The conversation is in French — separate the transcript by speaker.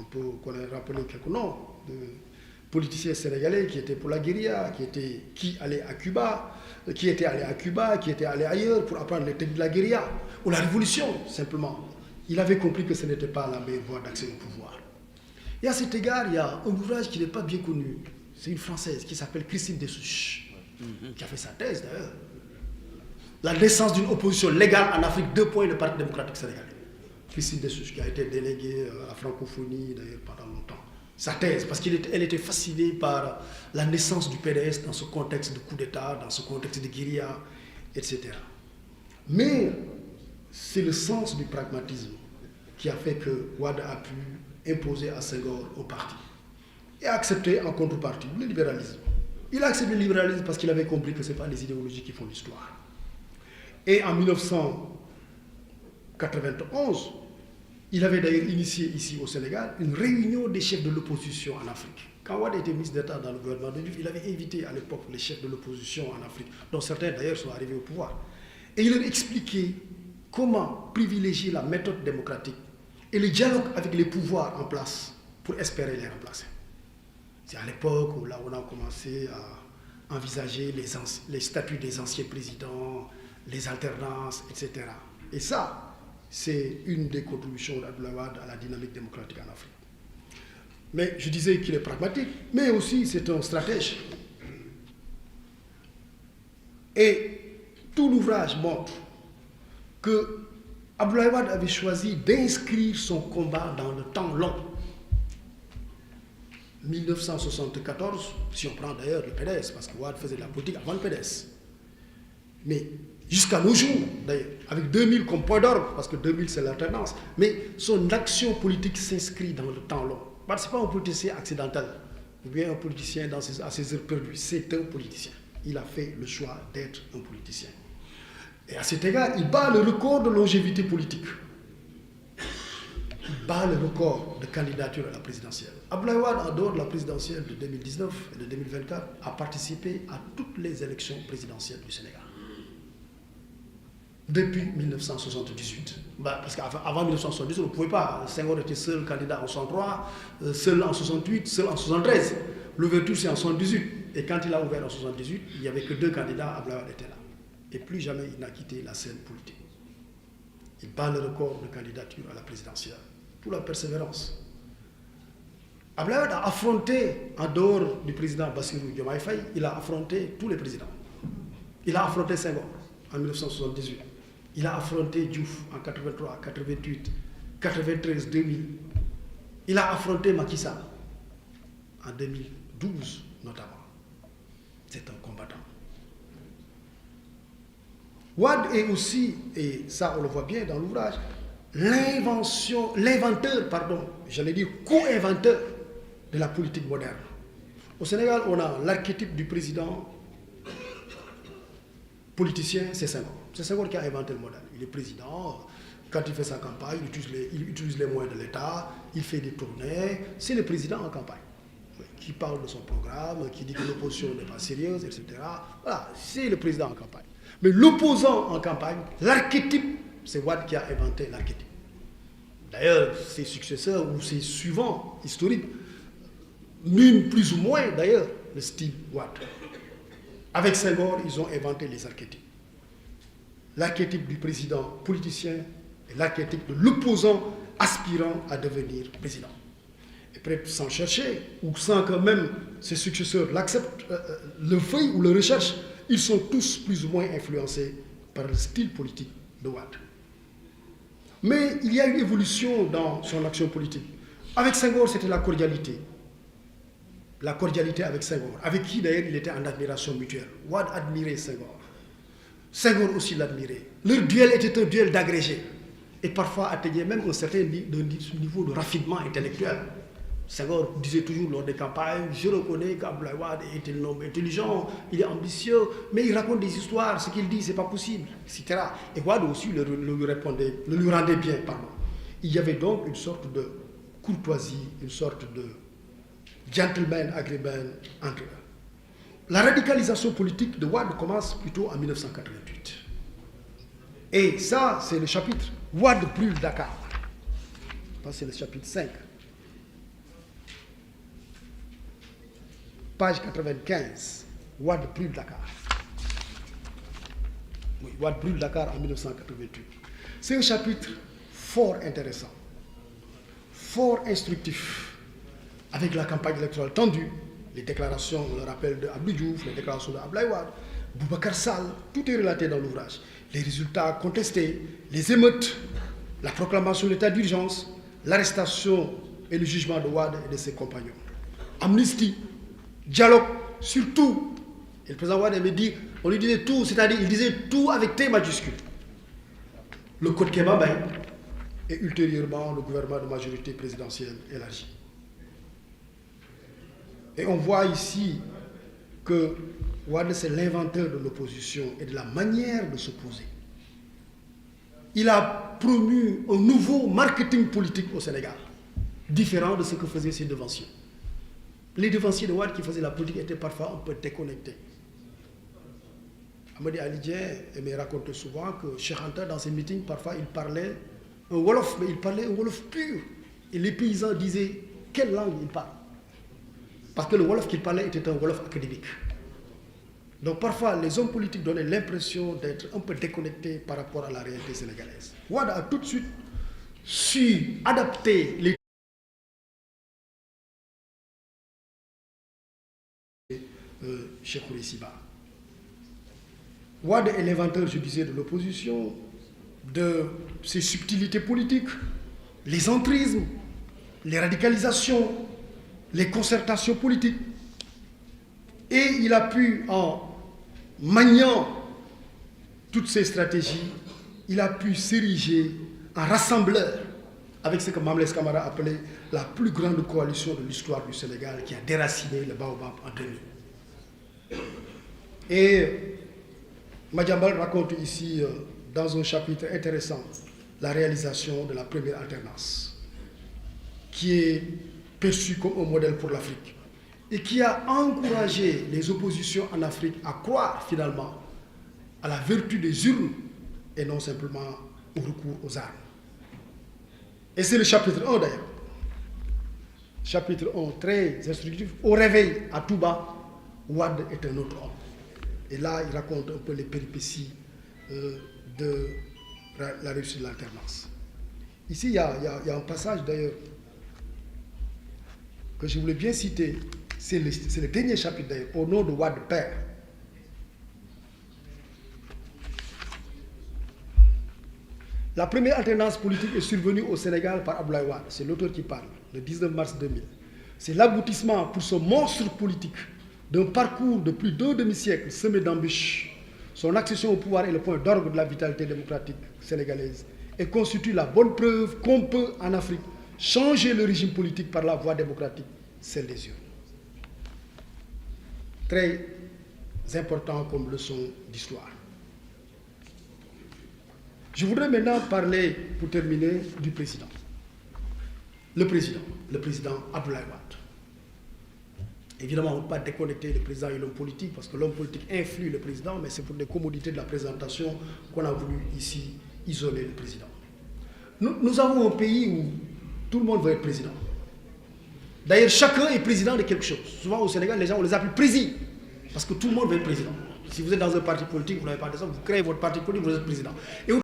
Speaker 1: peut rappeler quelques noms de politiciens sénégalais qui étaient pour la guérilla, qui allaient à Cuba, qui étaient allés à Cuba, qui étaient allés ailleurs pour apprendre les techniques de la guérilla, ou la révolution, simplement. Il avait compris que ce n'était pas la meilleure voie d'accès au pouvoir. Et à cet égard, il y a un ouvrage qui n'est pas bien connu. C'est une Française qui s'appelle Christine Dessouches, qui a fait sa thèse d'ailleurs. La naissance d'une opposition légale en Afrique, 2 points, le Parti démocratique sénégalais. Christine Dessouches, qui a été déléguée à la francophonie d'ailleurs pendant longtemps. Sa thèse, parce qu'elle était fascinée par la naissance du PDS dans ce contexte de coup d'État, dans ce contexte de guérilla, etc. Mais c'est le sens du pragmatisme qui a fait que Wade a pu imposer à Senghor au parti et accepter en contrepartie le libéralisme. Il a accepté le libéralisme parce qu'il avait compris que ce n'est pas les idéologies qui font l'histoire. Et en 1991, il avait d'ailleurs initié ici au Sénégal une réunion des chefs de l'opposition en Afrique. Quand Wade était ministre d'État dans le gouvernement de Diouf, il avait invité à l'époque les chefs de l'opposition en Afrique, dont certains d'ailleurs sont arrivés au pouvoir. Et il leur expliquait comment privilégier la méthode démocratique et le dialogue avec les pouvoirs en place pour espérer les remplacer. C'est à l'époque où là on a commencé à envisager les statuts des anciens présidents, les alternances, etc. Et ça, c'est une des contributions d'Abdoulaye Wade à la dynamique démocratique en Afrique. Mais je disais qu'il est pragmatique, mais aussi c'est un stratège. Et tout l'ouvrage montre que Abdoulaye Wade avait choisi d'inscrire son combat dans le temps long. 1974, si on prend d'ailleurs le PDS, parce que Wade faisait de la politique avant le PDS. Mais jusqu'à nos jours, d'ailleurs, avec 2000 comme point d'orgue, parce que 2000 c'est l'alternance, mais son action politique s'inscrit dans le temps long. Ce n'est pas un politicien accidentel, ou bien un politicien à ses heures perdues, c'est un politicien. Il a fait le choix d'être un politicien. Et à cet égard, il bat le record de longévité politique. Il bat le record de candidature à la présidentielle. Abdoulaye Wade, en dehors de la présidentielle de 2019 et de 2024, a participé à toutes les élections présidentielles du Sénégal. Depuis 1978. Parce qu'avant 1978, on ne pouvait pas. Senghor était seul candidat en 63, seul en 68, seul en 73. L'ouverture, c'est en 78. Et quand il a ouvert en 78, il n'y avait que 2 candidats, Abdoulaye Wade était là. Et plus jamais il n'a quitté la scène politique. Il bat le record de candidature à la présidentielle. Pour la persévérance. Abdoulaye Wade a affronté, en dehors du président Bassirou Diomaye Faye, il a affronté tous les présidents. Il a affronté Senghor en 1978. Il a affronté Diouf en 83, 88, 93, 2000. Il a affronté Macky Sall en 2012 notamment. C'est un combattant. Wade est aussi, et ça on le voit bien dans l'ouvrage, l'inventeur, co-inventeur de la politique moderne. Au Sénégal, on a l'archétype du président politicien, c'est Senghor. C'est Senghor qui a inventé le modèle. Il est président, quand il fait sa campagne, il utilise les moyens de l'État, il fait des tournées. C'est le président en campagne, qui parle de son programme, qui dit que l'opposition n'est pas sérieuse, etc. Voilà, c'est le président en campagne. Mais l'opposant en campagne, l'archétype, c'est Wade qui a inventé l'archétype. D'ailleurs, ses successeurs ou ses suivants historiques minent plus ou moins, d'ailleurs, le style Wade. Avec Senghor, ils ont inventé les archétypes. L'archétype du président politicien et l'archétype de l'opposant aspirant à devenir président. Et peut-être sans chercher, ou sans que même ses successeurs l'acceptent, le feuillent ou le recherchent, ils sont tous plus ou moins influencés par le style politique de Wade. Mais il y a une évolution dans son action politique. Avec Senghor, c'était la cordialité. La cordialité avec Senghor, avec qui d'ailleurs il était en admiration mutuelle. Wade admirait Senghor. Senghor aussi l'admirait. Leur duel était un duel d'agrégés. Et parfois atteignait même un certain niveau de raffinement intellectuel. Senghor disait toujours lors des campagnes, je reconnais qu'Abdoulaye Wade est un homme intelligent, il est ambitieux, mais il raconte des histoires, ce qu'il dit, c'est pas possible, etc. Et Wade aussi le lui rendait bien, pardon. Il y avait donc une sorte de courtoisie, une sorte de gentleman agreement entre eux. La radicalisation politique de Wade commence plutôt en 1988. Et ça, c'est le chapitre Wade brûle Dakar. C'est le chapitre 5. page 95, Wade brûle Dakar. Oui, Wade brûle Dakar en 1988. C'est un chapitre fort intéressant, fort instructif, avec la campagne électorale tendue, les déclarations, on le rappelle, de Abdou Diouf, les déclarations de Abdoulaye Wade, Boubacar Sall, tout est relaté dans l'ouvrage. Les résultats contestés, les émeutes, la proclamation de l'état d'urgence, l'arrestation et le jugement de Wade et de ses compagnons. Amnistie, dialogue, surtout. Et le président Wade aimait dire, on lui disait tout, c'est-à-dire il disait tout avec T majuscule. Le code Kébambaye et ultérieurement le gouvernement de majorité présidentielle élargi. Et on voit ici que Wade, c'est l'inventeur de l'opposition et de la manière de s'opposer. Il a promu un nouveau marketing politique au Sénégal, différent de ce que faisaient ses devanciers. Les devanciers de Wade qui faisaient la politique étaient parfois un peu déconnectés. Amadi Alidien aimait raconter souvent que Cheikh Anta, dans ses meetings, parfois il parlait un Wolof, mais il parlait un Wolof pur. Et les paysans disaient quelle langue il parle. Parce que le Wolof qu'il parlait était un Wolof académique. Donc parfois, les hommes politiques donnaient l'impression d'être un peu déconnectés par rapport à la réalité sénégalaise. Wade a tout de suite su adapter les Cheikh Siba. Wade est l'inventeur, je disais, de l'opposition, de ses subtilités politiques, les entrismes, les radicalisations, les concertations politiques. Et il a pu, en maniant toutes ces stratégies, il a pu s'ériger en rassembleur avec ce que Mamles Camara appelait la plus grande coalition de l'histoire du Sénégal qui a déraciné le Baobab en 2000. Et Madiambal raconte ici, dans un chapitre intéressant, la réalisation de la première alternance, qui est perçue comme un modèle pour l'Afrique et qui a encouragé les oppositions en Afrique à croire finalement à la vertu des urnes et non simplement au recours aux armes. Et c'est le chapitre 1 d'ailleurs. Chapitre 1, très instructif. Au réveil, à Touba, Wade est un autre homme. Et là, il raconte un peu les péripéties de la réussite de l'alternance. Ici, il y a un passage d'ailleurs que je voulais bien citer. C'est le dernier chapitre d'ailleurs, au nom de Wade Père. La première alternance politique est survenue au Sénégal par Abdoulaye Wade. C'est l'auteur qui parle, le 19 mars 2000. C'est l'aboutissement pour ce monstre politique d'un parcours de plus d'un demi-siècle semé d'embûches. Son accession au pouvoir est le point d'orgue de la vitalité démocratique sénégalaise et constitue la bonne preuve qu'on peut, en Afrique, changer le régime politique par la voie démocratique, celle des urnes. Très important comme leçon d'histoire. Je voudrais maintenant parler, pour terminer, du président. Le président Abdoulaye Wade. Évidemment, on ne peut pas déconnecter le président et l'homme politique, parce que l'homme politique influe le président, mais c'est pour des commodités de la présentation qu'on a voulu ici isoler le président. Nous avons un pays où tout le monde veut être président. D'ailleurs, chacun est président de quelque chose. Souvent au Sénégal, les gens, on les appelle président, parce que tout le monde veut être président. Si vous êtes dans un parti politique, vous n'avez pas de ça, vous créez votre parti politique, vous êtes président. Et